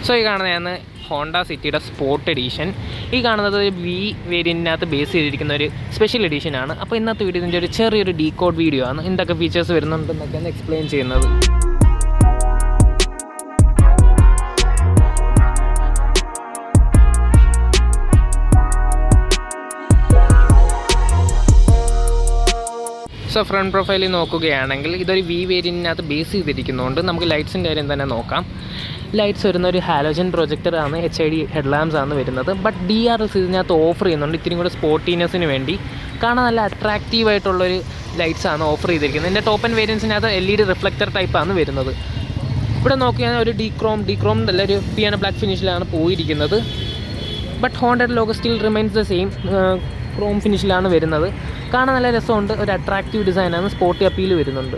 So ഈ കാണുന്നതാണ് Honda സിറ്റിയുടെ സ്പോർട്ട് എഡീഷൻ. ഈ കാണുന്നത് വി വേരിയൻറ്റിനകത്ത് ബേസ് ചെയ്തിരിക്കുന്ന ഒരു സ്പെഷ്യൽ എഡീഷനാണ്. അപ്പോൾ ഇന്നത്തെ വീഡിയോ ഇതിൻ്റെ ഒരു ചെറിയൊരു ഡീകോഡ് വീഡിയോ ആണ്. എന്തൊക്കെ ഫീച്ചേഴ്സ് വരുന്നുണ്ടെന്നൊക്കെയാണ് എക്സ്പ്ലെയിൻ ചെയ്യുന്നത്. സോ ഫ്രണ്ട് പ്രൊഫൈലിൽ നോക്കുകയാണെങ്കിൽ ഇതൊരു വി വേരിയൻറ്റിനകത്ത് ബേസ് ചെയ്തിരിക്കുന്നതുകൊണ്ട് നമുക്ക് ലൈറ്റ്സിൻ്റെ കാര്യം തന്നെ നോക്കാം. ലൈറ്റ്സ് വരുന്ന ഒരു ഹാലോജൻ പ്രൊജക്ടറാണ്, HID ഹെഡ് ലാംപ്സ് ആണ് വരുന്നത്. ബട്ട് DRLs ഇതിനകത്ത് ഓഫർ ചെയ്യുന്നുണ്ട് ഇത്തിരി കൂടെ സ്പോർട്ടീനെസ്സിന് വേണ്ടി. കാണാൻ നല്ല അട്രാക്റ്റീവായിട്ടുള്ളൊരു ലൈറ്റ്സാണ് ഓഫർ ചെയ്തിരിക്കുന്നത്. ഇതിൻ്റെ ടോപ്പ് ആൻഡ് വേരിയൻസിനകത്ത് LED റിഫ്ലക്ടർ ടൈപ്പാണ് വരുന്നത്. ഇവിടെ നോക്കിയാൽ ഒരു ഡീക്രോം നല്ല ഒരു പിയാനോ ബ്ലാക്ക് ഫിനിഷിലാണ് പോയിരിക്കുന്നത്. ബട്ട് ഹോണ്ടയുടെ logo still remains the same chrome ഫിനിഷിലാണ് വരുന്നത്. കാണാൻ നല്ല രസമുണ്ട്, ഒരു അട്രാക്റ്റീവ് ഡിസൈനാണ്, സ്പോർട്ടി അപ്പീൽ വരുന്നുണ്ട്.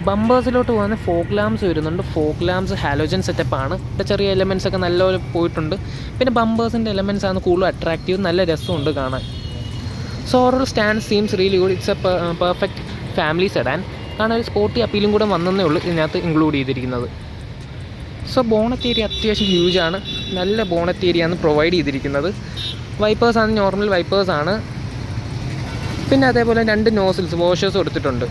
ബമ്പേഴ്സിലോട്ട് പോകുന്ന ഫോഗ് ലാംപ്സ് വരുന്നുണ്ട്. ഫോഗ് ലാംപ്സ് ഹാലോജൻ സെറ്റപ്പാണ്. ഇവിടെ ചെറിയ എലമെൻറ്റ്സ് ഒക്കെ നല്ലപോലെ പോയിട്ടുണ്ട്. പിന്നെ ബമ്പേഴ്സിൻ്റെ എലമെൻറ്റ്സ് ആണ് കൂടുതൽ അട്രാക്റ്റീവ്, നല്ല രസമുണ്ട് കാണാൻ. So overall stand seems really good. It's A perfect family sedan. കാണാൻ ഒരു സ്പോർട്ടി അപ്പീലും കൂടെ വന്നതേ ഉള്ളൂ ഇതിനകത്ത് ഇൻക്ലൂഡ് ചെയ്തിരിക്കുന്നത്. സോ ബോണറ്റ് ഏരിയ അത്യാവശ്യം ഹ്യൂജാണ്, നല്ല ബോണറ്റ് ഏരിയ ആണ് പ്രൊവൈഡ് ചെയ്തിരിക്കുന്നത്. വൈപ്പേഴ്സാണ് നോർമൽ വൈപ്പേഴ്സാണ്. പിന്നെ അതേപോലെ 2 നോസിൽസ് വാഷേഴ്സ് കൊടുത്തിട്ടുണ്ട്.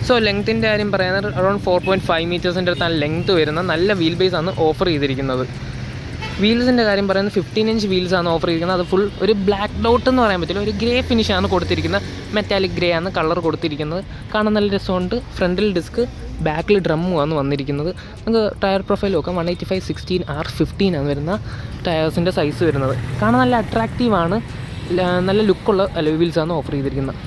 സോ ലെങ്ത്തിൻ്റെ കാര്യം പറയുന്നത് അറൗണ്ട് 4.5 മീറ്റേഴ്സിൻ്റെ അടുത്താണ് ലെങ്ത്ത് വരുന്ന നല്ല വീൽ ബേസ് ആണ് ഓഫർ ചെയ്തിരിക്കുന്നത്. വീൽസിൻ്റെ കാര്യം പറയുന്നത് 15 ഇഞ്ച് വീൽസാണ് ഓഫർ ചെയ്തിരിക്കുന്നത്. അത് ഫുൾ ഒരു ബ്ലാക്ക് ഡോട്ട് എന്ന് പറയാൻ പറ്റില്ല, ഒരു ഗ്രേ ഫിനിഷാണ് കൊടുത്തിരിക്കുന്നത്. മെറ്റാലിക് ഗ്രേ ആണ് കളർ കൊടുത്തിരിക്കുന്നത്. കാണാൻ നല്ല രസമുണ്ട്. ഫ്രണ്ടിൽ ഡിസ്ക്, ബാക്കിൽ ഡ്രമ്മുമാണ് വന്നിരിക്കുന്നത്. നമുക്ക് ടയർ പ്രൊഫൈൽ നോക്കാം. 185/16 R15 ആണ് വരുന്ന ടയേഴ്സിൻ്റെ സൈസ് വരുന്നത്. കാണാൻ നല്ല അട്രാക്റ്റീവാണ്, നല്ല ലുക്കുള്ള അലോയ് വീൽസാണ് ഓഫർ ചെയ്തിരിക്കുന്നത്.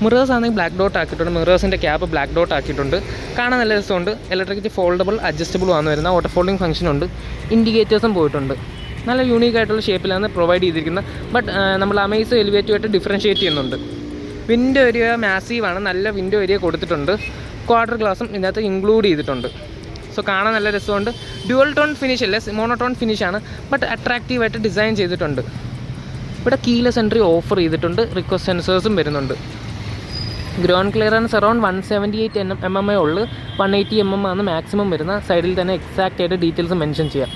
മിറേഴ്സ് ആണെങ്കിൽ ബ്ലാക്ക് ഡോട്ട് ആക്കിയിട്ടുണ്ട്. മിറേഴ്സിൻ്റെ ക്യാപ്പ് ബ്ലാക്ക് ഡോട്ട് ആക്കിയിട്ടുണ്ട്. കാണാൻ നല്ല രസമുണ്ട്. ഇലക്ട്രിസിറ്റി ഫോൾഡബിൾ അഡ്ജസ്റ്റബിൾ ആണ് വരുന്നത്. Auto folding ഫംഗ്ഷനുണ്ട്. ഇൻഡിക്കേറ്റേഴ്സും പോയിട്ടുണ്ട്. നല്ല യൂണീക്ക് ആയിട്ടുള്ള ഷേപ്പിലാണ് പ്രൊവൈഡ് ചെയ്തിരിക്കുന്നത്. ബട്ട് നമ്മൾ അമേസ് എലിവേറ്റുമായിട്ട് ഡിഫറൻഷ്യേറ്റ് ചെയ്യുന്നുണ്ട്. വിൻഡോ ഏരിയ മാസീവാണ്, നല്ല വിൻഡോ ഏരിയ കൊടുത്തിട്ടുണ്ട്. ക്വാർട്ടർ ഗ്ലാസും ഇതിനകത്ത് ഇൻക്ലൂഡ് ചെയ്തിട്ടുണ്ട്. സോ കാണാൻ നല്ല രസമുണ്ട്. ഡ്യുവൽ ടോൺ ഫിനിഷ് അല്ല, മോണോടോൺ ഫിനിഷാണ്. ബട്ട് അട്രാക്റ്റീവായിട്ട് ഡിസൈൻ ചെയ്തിട്ടുണ്ട്. ഇവിടെ കീലെസ് എൻട്രി ഓഫർ ചെയ്തിട്ടുണ്ട്. റിക്വസ്റ്റ് സെൻസേഴ്സും വരുന്നുണ്ട്. ഗ്രൗണ്ട് ക്ലിയറൻസ് അറൗണ്ട് 178 mm ഉള്ളു. 180 mm ആണ് മാക്സിമം വരുന്ന. സൈഡിൽ തന്നെ എക്സാക്റ്റ് ആയിട്ട് ഡീറ്റെയിൽസ് മെൻഷൻ ചെയ്യാം.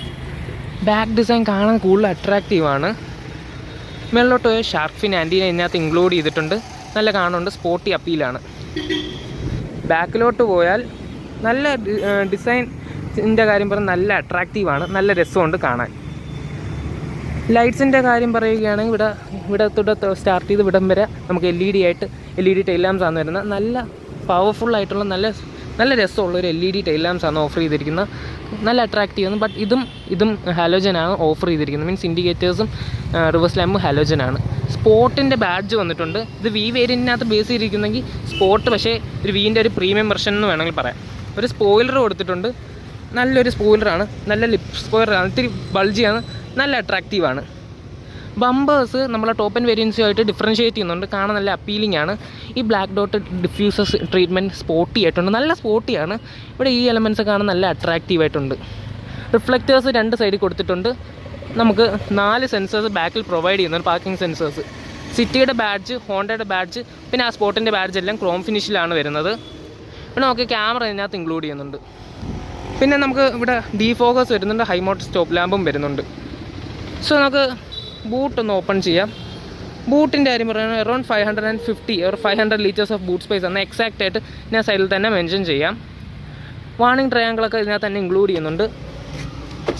ബാക്ക് ഡിസൈൻ കാണാൻ കൂടുതൽ അട്രാക്റ്റീവാണ്. മേളിലോട്ട് പോയ ഷാർക്ക് ഫിൻ ആൻറ്റീന ഇതിനകത്ത് ഇൻക്ലൂഡ് ചെയ്തിട്ടുണ്ട്. നല്ല കാണുന്നുണ്ട്, സ്പോർട്ടി അപ്പീലാണ്. ബാക്കിലോട്ട് പോയാൽ നല്ല ഡിസൈൻ്റെ കാര്യം പറഞ്ഞാൽ നല്ല അട്രാക്റ്റീവാണ്, നല്ല രസമുണ്ട് കാണാൻ. ലൈറ്റ്സിൻ്റെ കാര്യം പറയുകയാണെങ്കിൽ ഇവിടെ സ്റ്റാർട്ട് ചെയ്ത് ഇവിടം വരെ നമുക്ക് LED ടൈൽ ലാംപ്സ് ആണ് വരുന്നത്. നല്ല പവർഫുള്ളായിട്ടുള്ള നല്ല രസമുള്ളൊരു LED ടൈൽ ലാംപ്സ് ആണ് ഓഫർ ചെയ്തിരിക്കുന്നത്. നല്ല അട്രാക്റ്റീവ് ആണ്. ബട്ട് ഇതും ഹാലോജനാണ് ഓഫർ ചെയ്തിരിക്കുന്നത്. മീൻസ് ഇൻഡിക്കേറ്റേഴ്സും റിവേഴ്സ് ലാമ്പും ഹാലോജനാണ്. സ്പോർട്ടിൻ്റെ ബാഡ്ജ് വന്നിട്ടുണ്ട്. ഇത് വി വേരിയൻറ്റിനകത്ത് ബേസ് ചെയ്തിരിക്കുന്നെങ്കിൽ സ്പോർട്ട്, പക്ഷേ ഒരു വീൻ്റെ ഒരു പ്രീമിയം വെർഷൻ എന്ന് വേണമെങ്കിൽ പറയാം. ഒരു സ്പോയിലർ കൊടുത്തിട്ടുണ്ട്. നല്ലൊരു സ്പോയിലറാണ്, നല്ല ലിപ്പ് സ്പോയിലറാണ്, ഇത്തിരി ബൾജിയാണ്, നല്ല അട്രാക്റ്റീവാണ്. ബമ്പേഴ്സ് നമ്മളെ ടോപ്പ് ആൻഡ് വേരിയൻസുമായിട്ട് ഡിഫറൻഷ്യേറ്റ് ചെയ്യുന്നുണ്ട്. കാണാൻ നല്ല അപ്പീലിംഗ് ആണ്. ഈ black dot diffuses treatment sporty ആയിട്ടുണ്ട്, നല്ല സ്പോർട്ടിയാണ്. ഇവിടെ ഈ എലമെൻറ്റ്സ് കാണാൻ നല്ല അട്രാക്റ്റീവായിട്ടുണ്ട്. റിഫ്ലക്റ്റേഴ്സ് 2 സൈഡിൽ കൊടുത്തിട്ടുണ്ട്. നമുക്ക് 4 സെൻസേഴ്സ് ബാക്കിൽ പ്രൊവൈഡ് ചെയ്യുന്നുണ്ട്, പാർക്കിംഗ് സെൻസേഴ്സ്. സിറ്റിയുടെ ബാഡ്ജ്, ഹോണ്ടയുടെ ബാഡ്ജ്, പിന്നെ ആ സ്പോർട്ടിൻ്റെ ബാഡ്ജ് എല്ലാം ക്രോം ഫിനിഷിലാണ് വരുന്നത്. പിന്നെ നമുക്ക് ക്യാമറ ഇതിനകത്ത് ഇൻക്ലൂഡ് ചെയ്യുന്നുണ്ട്. പിന്നെ നമുക്ക് ഇവിടെ ഡീഫോക്കസ് വരുന്നുണ്ട്. ഹൈ മൗണ്ട് സ്റ്റോപ്പ് ലാമ്പും വരുന്നുണ്ട്. സോ നമുക്ക് ബൂട്ടൊന്ന് ഓപ്പൺ ചെയ്യാം. ബൂട്ടിൻ്റെ കാര്യം പറയുന്നത് around 550 or 500 liters of boot space ആണ് എക്സാക്റ്റ് ആയിട്ട് ഞാൻ സൈഡിൽ തന്നെ മെൻഷൻ ചെയ്യാം. വാർണിംഗ് ട്രയാങ്കിളൊക്കെ ഇതിനകത്ത് തന്നെ ഇൻക്ലൂഡ് ചെയ്യുന്നുണ്ട്.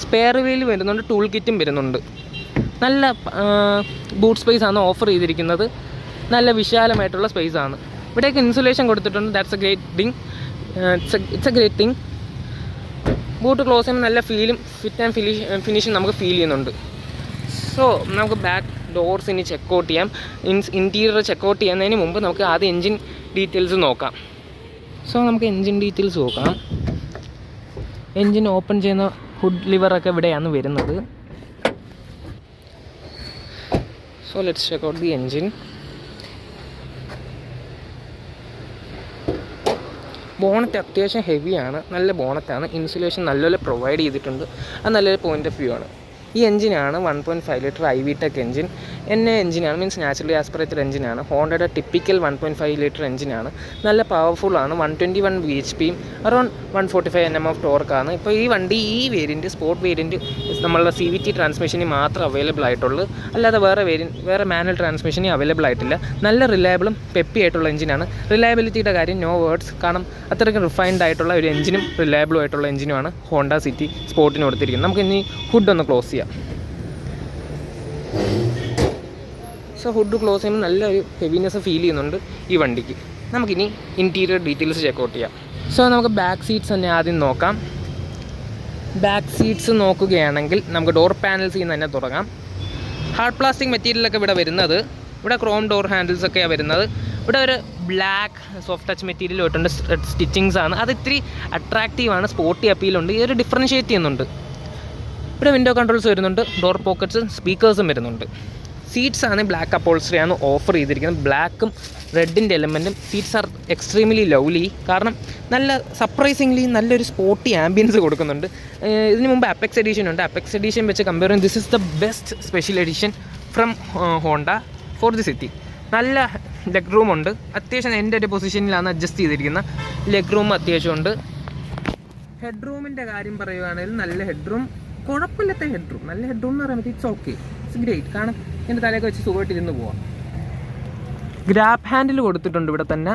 സ്പെയർ വീൽ വരുന്നുണ്ട്, ടൂൾ കിറ്റും വരുന്നുണ്ട്. നല്ല ബൂട്ട് സ്പേസ് ആണ് ഓഫർ ചെയ്തിരിക്കുന്നത്. നല്ല വിശാലമായിട്ടുള്ള സ്പേസ് ആണ്. ഇവിടേക്ക് ഇൻസുലേഷൻ കൊടുത്തിട്ടുണ്ട്. That's A great thing. It's A great thing. Boot close ചെയ്യുമ്പോൾ നല്ല ഫിറ്റ് ആൻഡ് ഫിനിഷിങ് നമുക്ക് ഫീൽ ചെയ്യുന്നുണ്ട്. സോ നമുക്ക് ബാക്ക് ഡോർസ് ഇനി ചെക്കൗട്ട് ചെയ്യാം. ഇൻറ്റീരിയർ ചെക്കൗട്ട് ചെയ്യുന്നതിന് മുമ്പ് നമുക്ക് ആദ്യം എൻജിൻ ഡീറ്റെയിൽസ് നോക്കാം. സോ നമുക്ക് എൻജിൻ ഡീറ്റെയിൽസ് നോക്കാം. എൻജിൻ ഓപ്പൺ ചെയ്യുന്ന ഹുഡ് ലിവറൊക്കെ ഇവിടെയാണ് വരുന്നത്. So let's check out the engine. Bonnet അത്യാവശ്യം ഹെവിയാണ്, നല്ല ബോണറ്റാണ്. ഇൻസുലേഷൻ നല്ലപോലെ പ്രൊവൈഡ് ചെയ്തിട്ടുണ്ട്. അത് നല്ലൊരു പോയിൻ്റ് ഓഫ് വ്യൂ ആണ്. ഈ എഞ്ചിനാണ് 1.5 ലിറ്റർ IVTEC എഞ്ചിൻ. എഞ്ചിനാണ്, മീൻസ് നാച്ചുറലി ആസ്പിറേറ്റഡ് എഞ്ചിനാണ്. ഹോണ്ടയുടെ ടിപ്പിക്കൽ 1.5 ലിറ്റർ എഞ്ചിനാണ്. നല്ല പവർഫുള്ളാണ്. 121 BHPയും അറൗണ്ട് 145 Nm ഓഫ് ടോർക്കാണ്. ഇപ്പോൾ ഈ വണ്ടി ഈ വേരിയൻറ്റ്, സ്പോർട്ട് വേരിയൻറ്റ്, നമ്മളുടെ CVT ട്രാൻസ്മിഷന് മാത്രം അവൈലബിൾ ആയിട്ടുള്ളൂ. അല്ലാതെ വേറെ മാനുവൽ ട്രാൻസ്മിഷന് അവൈലബിൾ ആയിട്ടില്ല. നല്ല റിലയബിളും പെപ്പി ആയിട്ടുള്ള എഞ്ചിനാണ്. റിലയബിലിറ്റിയുടെ കാര്യം നോ വേർഡ്സ്. കാരണം അത്രയ്ക്ക് റിഫൈൻഡ് ആയിട്ടുള്ള ഒരു എഞ്ചിനും റിലയബിളും ആയിട്ടുള്ള എഞ്ചിനുമാണ് ഹോണ്ട സിറ്റി സ്പോർട്ടിന് കൊടുത്തിരിക്കുന്നത്. നമുക്ക് ഇനി ഹുഡ് ഒന്ന് ക്ലോസ് ചെയ്യാം. സോ ഹുഡ് ക്ലോസ് ചെയ്യുമ്പോൾ നല്ലൊരു ഹെവിനെസ് ഫീൽ ചെയ്യുന്നുണ്ട് ഈ വണ്ടിക്ക്. നമുക്കിനി ഇൻറ്റീരിയർ ഡീറ്റെയിൽസ് ചെക്കൗട്ട് ചെയ്യാം. സോ നമുക്ക് ബാക്ക് സീറ്റ്സ് തന്നെ ആദ്യം നോക്കാം. ബാക്ക് സീറ്റ്സ് നോക്കുകയാണെങ്കിൽ നമുക്ക് ഡോർ പാനൽസിൽ നിന്ന് തന്നെ തുടങ്ങാം. ഹാർഡ് പ്ലാസ്റ്റിക് മെറ്റീരിയലൊക്കെ ഇവിടെ വരുന്നത്. ഇവിടെ ക്രോം ഡോർ ഹാൻഡിൽസ് ഒക്കെയാണ് വരുന്നത്. ഇവിടെ ഒരു ബ്ലാക്ക് സോഫ്റ്റ് ടച്ച് മെറ്റീരിയൽ ഇട്ടുണ്ട്. സ്റ്റിച്ചിങ്സ് ആണ്. അത് ഇത്തിരി അട്രാക്റ്റീവാണ്, സ്പോർട്ടി അപ്പീലുണ്ട്. ഈ ഒരു ഡിഫറൻഷ്യേറ്റ് ചെയ്യുന്നുണ്ട്. ഇവിടെ വിൻഡോ കൺട്രോൾസ് വരുന്നുണ്ട്. ഡോർ പോക്കറ്റ്സും സ്പീക്കേഴ്സും വരുന്നുണ്ട്. സീറ്റ്സ് ആണ് ബ്ലാക്ക് അപ്പോൾസ്റ്ററിയാണ് ഓഫർ ചെയ്തിരിക്കുന്നത്. ബ്ലാക്കും റെഡിൻ്റെ എലമെൻറ്റും. Seats are extremely lovely. കാരണം നല്ല സർപ്രൈസിംഗ്ലി നല്ലൊരു സ്പോർട്ടി ആംബിയൻസ് കൊടുക്കുന്നുണ്ട്. ഇതിന് മുമ്പ് അപ്പെക്സ് എഡീഷൻ ഉണ്ട്. അപ്പെക്സ് എഡീഷൻ വെച്ച് കമ്പയർ ചെയ്യുമ്പോൾ this is the best special edition from Honda for the City. നല്ല ലെഗ് റൂം ഉണ്ട്. അത്യാവശ്യം എൻ്റെ ഒരു പൊസിഷനിലാണ് അഡ്ജസ്റ്റ് ചെയ്തിരിക്കുന്നത്. ലെഗ് റൂം അത്യാവശ്യമുണ്ട്. ഹെഡ് റൂമിൻ്റെ കാര്യം പറയുകയാണെങ്കിൽ നല്ല ഹെഡ് റൂം, കുഴപ്പമില്ലാത്ത ഹെഡ് റൂം. നല്ല ഹെഡ് റൂം എന്ന് പറയുമ്പോൾ ഇറ്റ്സ് ഓക്കെ, ഇറ്റ്സ് ഗ്രേറ്റ്. കാരണം എൻ്റെ തലയൊക്കെ വെച്ച് സുഖമായിട്ട് ഇരുന്ന് പോവാം. ഗ്രാബ് ഹാൻഡിൽ കൊടുത്തിട്ടുണ്ട് ഇവിടെ തന്നെ.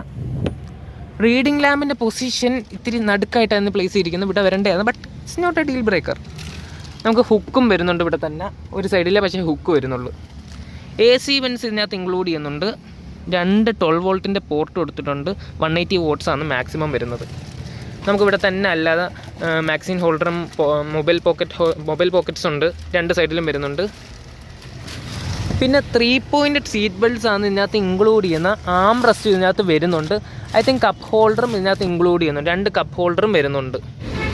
റീഡിംഗ് ലാമ്പിൻ്റെ പൊസിഷൻ ഇത്തിരി നടുക്കായിട്ടാണ് പ്ലേസ് ചെയ്തിരിക്കുന്നത്. ഇവിടെ വരേണ്ടതാണ്, but it's not a deal breaker. നമുക്ക് ഹുക്കും വരുന്നുണ്ട് ഇവിടെ തന്നെ. ഒരു സൈഡിലെ പക്ഷേ ഹുക്ക് വരുന്നുള്ളൂ. AC വെൻസ് ഇതിനകത്ത് ഇൻക്ലൂഡ് ചെയ്യുന്നുണ്ട്. 2 12 വോൾട്ടിൻ്റെ പോർട്ട് കൊടുത്തിട്ടുണ്ട്. 180 വാട്ട്സ് ആണ് മാക്സിമം വരുന്നത്. നമുക്കിവിടെ തന്നെ അല്ലാതെ മാക്സിൻ ഹോൾഡറും മൊബൈൽ പോക്കറ്റ്സ് ഉണ്ട്. 2 സൈഡിലും വരുന്നുണ്ട്. പിന്നെ 3 പോയിൻറ്റഡ് സീറ്റ് ബെൽറ്റ്സ് ആണ് ഇതിനകത്ത് ഇൻക്ലൂഡ് ചെയ്യുന്ന. ആം റെസ്റ്റ് ഇതിനകത്ത് വരുന്നുണ്ട്. ഐ തിങ്ക് കപ്പ് ഹോൾഡറും ഇതിനകത്ത് ഇൻക്ലൂഡ് ചെയ്യുന്നുണ്ട്. 2 കപ്പ് ഹോൾഡറും വരുന്നുണ്ട്.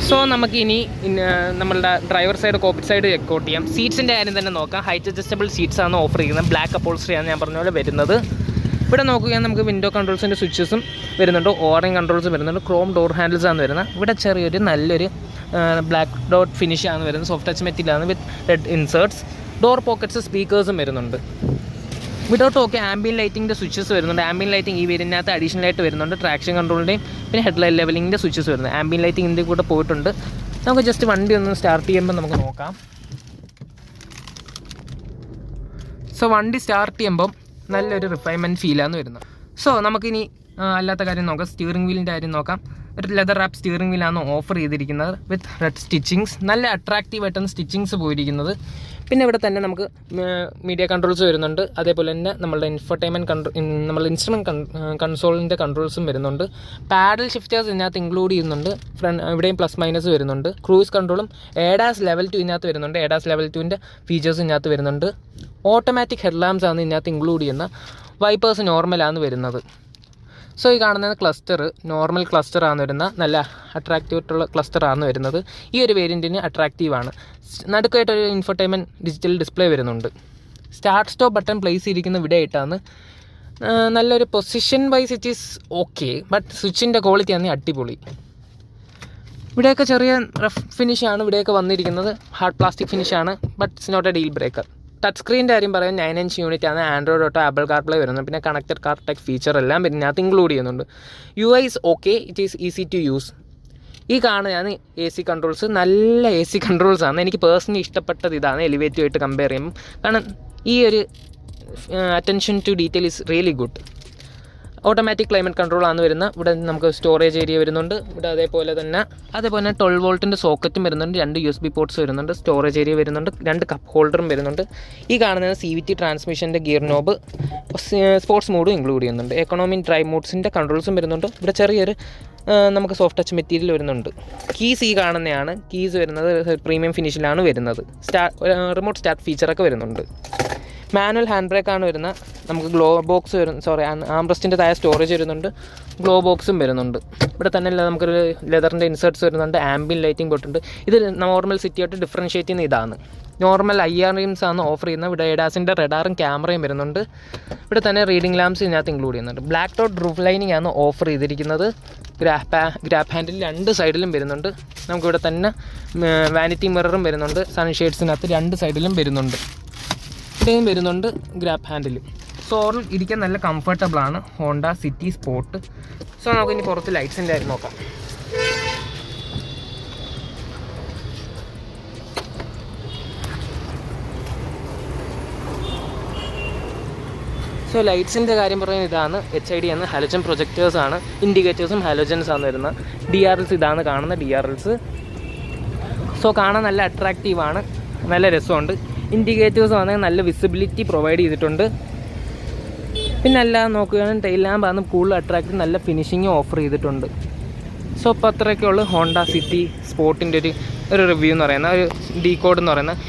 സോ നമുക്കിനി നമ്മളുടെ ഡ്രൈവർ സൈഡ്, കോപ്പിറ്റ് സൈഡ് ചെക്കൗട്ട് ചെയ്യാം. സീറ്റ്സിൻ്റെ കാര്യം തന്നെ നോക്കാം. ഹൈറ്റ് അഡ്ജസ്റ്റബിൾ സീറ്റ്സ് ആണ് ഓഫർ ചെയ്യുന്നത്. ബ്ലാക്ക് അപ്പോൾസ്റ്ററിയാണ് ഞാൻ പറഞ്ഞ പോലെ വരുന്നത്. ഇവിടെ നോക്കുകയാണെങ്കിൽ നമുക്ക് വിൻഡോ കൺട്രോൾസിൻ്റെ സ്വിച്ചസും വരുന്നുണ്ട്. ഓറിംഗ് കൺട്രോൾസും വരുന്നുണ്ട്. ക്രോം ഡോർ ഹാൻഡിൽസ് ആണ് വരുന്നത്. ഇവിടെ ചെറിയൊരു നല്ലൊരു ബ്ലാക്ക് ഡോട്ട് ഫിനിഷ് ആണ് വരുന്നത്. സോഫ്റ്റ് ടച്ച് മെറ്റീരിയലാണ് with red inserts. Door pockets, സ്പീക്കേഴ്സും വരുന്നുണ്ട്. വിതൗട്ട് ഓക്കെ ആംബിയൻ ലൈറ്റിങ്ങിൻ്റെ സ്വിച്ചസ് വരുന്നുണ്ട്. ആംബിയൻ ലൈറ്റിംഗ് ഈ വേരിയൻറ്റിനകത്ത് അഡീഷണൽ ആയിട്ട് വരുന്നുണ്ട്. ട്രാക്ഷൻ കൺട്രോളിൻ്റെയും പിന്നെ ഹെഡ്ലൈറ്റ് ലെവലിങ്ങിൻ്റെ സ്വിച്ചസ് വരുന്നത്. ആംബിയൻ ലൈറ്റിംഗ് ഇതിൻ്റെ കൂടെ പോയിട്ടുണ്ട്. നമുക്ക് ജസ്റ്റ് വണ്ടി ഒന്ന് സ്റ്റാർട്ട് ചെയ്യുമ്പോൾ നമുക്ക് നോക്കാം. സോ വണ്ടി സ്റ്റാർട്ട് ചെയ്യുമ്പം നല്ലൊരു റിഫൈൻമെൻറ്റ് ഫീലാണ് വരുന്നത്. സോ നമുക്കിനി അല്ലാത്ത കാര്യം നോക്കാം. സ്റ്റിയറിംഗ് വീലിൻ്റെ കാര്യം നോക്കാം. ഒരു ലെതർ റാപ്പ് സ്റ്റിയറിംഗ് വീലാണ് ഓഫർ ചെയ്തിരിക്കുന്നത് വിത്ത് റെഡ് സ്റ്റിച്ചിങ്സ്. നല്ല അട്രാക്റ്റീവായിട്ടാണ് സ്റ്റിച്ചിങ്സ് പോയിരിക്കുന്നത്. പിന്നെ ഇവിടെ തന്നെ നമുക്ക് മീഡിയ കൺട്രോൾസ് വരുന്നുണ്ട്. അതേപോലെ തന്നെ നമ്മളുടെ നമ്മളുടെ ഇൻസ്ട്രുമെൻറ്റ് കൺസോളിൻ്റെ കൺട്രോൾസും വരുന്നുണ്ട്. പാഡൽ ഷിഫ്റ്റേഴ്സ് ഇതിനകത്ത് ഇൻക്ലൂഡ് ചെയ്യുന്നുണ്ട്. ഇവിടെയും പ്ലസ് മൈനസ് വരുന്നുണ്ട്. ക്രൂസ് കൺട്രോളും ADAS ലെവൽ 2 ഇതിനകത്ത് വരുന്നുണ്ട്. ADAS ലെവൽ 2ൻ്റെ ഫീച്ചേഴ്സ് ഇതിനകത്ത് വരുന്നുണ്ട്. ഓട്ടോമാറ്റിക് ഹെഡ് ലാംപ്സ് ആണ് ഇതിനകത്ത് ഇൻക്ലൂഡ് ചെയ്യുന്ന. വൈപ്പേഴ്സ് നോർമലാണ് വരുന്നത്. സോ ഈ കാണുന്നത് ക്ലസ്റ്റർ നോർമൽ ക്ലസ്റ്ററാണ് വരുന്നത്. നല്ല അട്രാക്റ്റീവായിട്ടുള്ള ക്ലസ്റ്ററാണ് വരുന്നത്. ഈ ഒരു വേരിയൻറ്റിന് അട്രാക്റ്റീവാണ്. നടുക്കായിട്ടൊരു ഇൻഫർടൈൻമെൻറ്റ് ഡിജിറ്റൽ ഡിസ്പ്ലേ വരുന്നുണ്ട്. സ്റ്റാർട്ട് സ്റ്റോപ്പ് ബട്ടൺ പ്ലേസ് ചെയ്തിരിക്കുന്ന ഇവിടെ ആയിട്ടാണ്. നല്ലൊരു position wise it is okay, but സ്വിച്ചിൻ്റെ ക്വാളിറ്റി ആണ് അടിപൊളി. ഇവിടെയൊക്കെ ചെറിയ റഫ് ഫിനിഷാണ് ഇവിടെയൊക്കെ വന്നിരിക്കുന്നത്. ഹാർഡ് പ്ലാസ്റ്റിക് ഫിനിഷാണ്, but it's not a deal breaker. Touch സ്ക്രീൻ്റെ കാര്യം പറയാൻ 9-inch യൂണിറ്റ് ആണ്. ആൻഡ്രോയിഡ് ഓട്ടോ, ആപ്പിൾ കാർപ്ലേ വരുന്നത്. പിന്നെ കണക്റ്റഡ് കാർ ടെക് ഫീച്ചർ എല്ലാം ഇതിനകത്ത് ഇൻക്ലൂഡ് ചെയ്യുന്നുണ്ട്. UI is okay, it is easy to use. ഈ കാണുകയാണ് AC കൺട്രോൾസ്. നല്ല AC കൺട്രോൾസാണ്. എനിക്ക് പേഴ്സണലി ഇഷ്ടപ്പെട്ടത് ഇതാണ് എലിവേറ്റീവായിട്ട് കമ്പയർ ചെയ്യുമ്പോൾ. കാരണം ഈ ഒരു attention to detail is really good. Automatic climate control ആണ് വരുന്നത്. ഇവിടെ നമുക്ക് സ്റ്റോറേജ് ഏരിയ വരുന്നുണ്ട്. ഇവിടെ അതേപോലെ തന്നെ 12 വോൾട്ടിൻ്റെ സോക്കറ്റും വരുന്നുണ്ട്. 2 USB പോർട്ട്സ് വരുന്നുണ്ട്. സ്റ്റോറേജ് ഏരിയ വരുന്നുണ്ട്. 2 കപ്പ് ഹോൾഡറും വരുന്നുണ്ട്. ഈ കാണുന്നത് CVT ട്രാൻസ്മിഷൻ്റെ ഗിയർ നോബ്, സ്പോർട്സ് മോഡും ഇൻക്ലൂഡ് ചെയ്യുന്നുണ്ട്. എക്കണോമി ഡ്രൈവ് മോഡ്സിൻ്റെ കൺട്രോൾസും വരുന്നുണ്ട്. ഇവിടെ ചെറിയൊരു നമുക്ക് സോഫ്റ്റ് ടച്ച് മെറ്റീരിയൽ വരുന്നുണ്ട്. കീസ് ഈ കാണുന്നതാണ്. കീസ് വരുന്നത് പ്രീമിയം ഫിനിഷിലാണ് വരുന്നത്. റിമോട്ട് സ്റ്റാർട്ട് ഫീച്ചറൊക്കെ വരുന്നുണ്ട്. മാനുവൽ ഹാൻഡ് ബ്രേക്കാണ് വരുന്നത്. നമുക്ക് ഗ്ലോ ബോക്സ് ആംബ്രസ്റ്റിൻ്റെ താഴെ സ്റ്റോറേജ് വരുന്നുണ്ട്, ഗ്ലോ ബോക്സും വരുന്നുണ്ട്. ഇവിടെ തന്നെ നമുക്കൊരു ലെതറിൻ്റെ ഇൻസേർട്ട്സ് വരുന്നുണ്ട്, ആംബിയൻ ലൈറ്റിംഗ് പോയിട്ടുണ്ട്. ഇത് നോർമൽ സിറ്റിയായിട്ട് ഡിഫറൻഷ്യേറ്റ് ചെയ്യുന്ന ഇതാണ്. നോർമൽ IR ആണ് ഓഫർ ചെയ്യുന്നത്. ഇവിടെ എഡാസിൻ്റെ റഡാറും ക്യാമറയും വരുന്നുണ്ട്. ഇവിടെ തന്നെ റീഡിംഗ് ലാംപ്സ് ഇതിനകത്ത് ഇൻക്ലൂഡ് ചെയ്യുന്നുണ്ട്. ബ്ലാക്ക് ഡോട്ട് റൂഫ് ലൈനിങ് ആണ് ഓഫർ ചെയ്തിരിക്കുന്നത്. ഗ്രാബ് ഹാൻഡിൽ 2 സൈഡിലും വരുന്നുണ്ട്. നമുക്കിവിടെ തന്നെ വാനിറ്റി മിററും വരുന്നുണ്ട്. സൺഷെയ്ഡ്സിനകത്ത് 2 സൈഡിലും വരുന്നുണ്ട്. ഇവിടെയും വരുന്നുണ്ട് ഗ്രാബ് ഹാൻഡിൽ. സോ ഓവറോൾ ഇരിക്കാൻ നല്ല കംഫർട്ടബിളാണ് ഹോണ്ട സിറ്റി സ്പോർട്ട്. സോ നമുക്കിനി പുറത്ത് ലൈറ്റ്സിൻ്റെ കാര്യം നോക്കാം. സോ ലൈറ്റ്സിൻ്റെ കാര്യം പറയുന്നത് ഇതാണ്. HID ആണ്, ഹാലോജൻ പ്രൊജക്റ്റേഴ്സാണ്. ഇൻഡിക്കേറ്റേഴ്സും ഹാലോജൻസാണ് വരുന്നത്. DRLs ഇതാണ് കാണുന്ന DRLs. സോ കാണാൻ നല്ല അട്രാക്റ്റീവാണ്, നല്ല രസമുണ്ട്. ഇൻഡിക്കേറ്റേഴ്സ് ആണെങ്കിൽ നല്ല വിസിബിലിറ്റി പ്രൊവൈഡ് ചെയ്തിട്ടുണ്ട്. പിന്നെ എല്ലാം നോക്കുകയാണെങ്കിൽ ടെയിൽ ലാമ്പാണ് കൂടുതൽ അട്രാക്റ്റീവ്, നല്ല ഫിനിഷിങ്ങും ഓഫർ ചെയ്തിട്ടുണ്ട്. സോ അപ്പോൾ അത്രയൊക്കെയുള്ളൂ ഹോണ്ട സിറ്റി സ്പോർട്ടിൻ്റെ ഒരു റിവ്യൂ എന്ന് പറയുന്ന ഒരു ഡീകോഡ് എന്ന് പറയുന്നത്.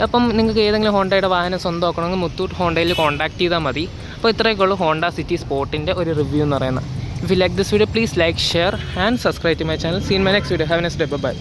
അപ്പം നിങ്ങൾക്ക് ഏതെങ്കിലും ഹോണ്ടയുടെ വാഹനം സ്വന്തമാക്കണമെങ്കിൽ മുത്തൂറ്റ് ഹോണ്ടയിൽ കോൺടാക്ട് ചെയ്താൽ മതി. അപ്പോൾ ഇത്രയൊക്കെയുള്ളൂ ഹോണ്ട സിറ്റി സ്പോർട്ടിൻ്റെ ഒരു റിവ്യൂ എന്ന് പറയുന്നത്. If you like this video please like, share and subscribe to my channel. Seen my next video. Have a nice day. By.